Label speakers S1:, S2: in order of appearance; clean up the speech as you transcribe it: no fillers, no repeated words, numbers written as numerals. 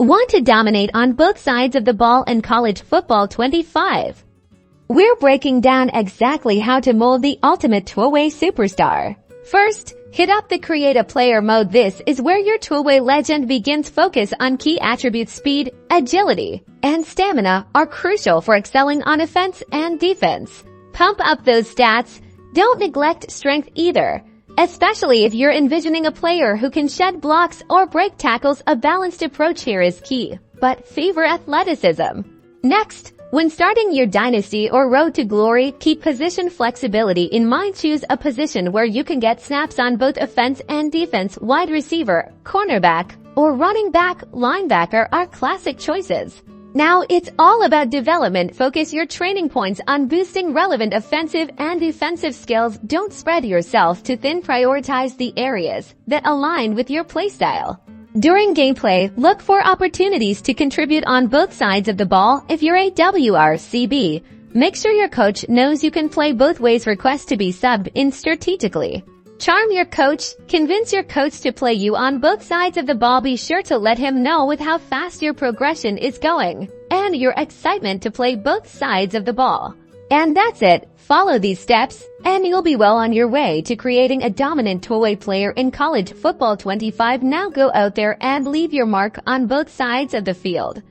S1: Want to dominate on both sides of the ball in college football 25? We're breaking down exactly how to mold the ultimate two-way superstar. First, hit up the Create a Player mode. This is where your two-way legend begins. Focus on key attributes. Speed, agility, and stamina are crucial for excelling on offense and defense. Pump up those stats. Don't neglect strength either, especially if you're envisioning a player who can shed blocks or break tackles. A balanced approach here is key, but favor athleticism. Next, when starting your dynasty or road to glory, keep position flexibility in mind. Choose a position where you can get snaps on both offense and defense. Wide receiver, cornerback, or running back, linebacker are classic choices. Now it's all about development. Focus your training points on boosting relevant offensive and defensive skills. Don't spread yourself too thin. Prioritize the areas that align with your playstyle. During gameplay, look for opportunities to contribute on both sides of the ball. If you're a WRCB, make sure your coach knows you can play both ways. Request to be subbed in strategically. Charm your coach. Convince your coach to play you on both sides of the ball. Be sure to let him know with how fast your progression is going and your excitement to play both sides of the ball. And that's it. Follow these steps and you'll be well on your way to creating a dominant two-way player in college football 25. Now go out there and leave your mark on both sides of the field.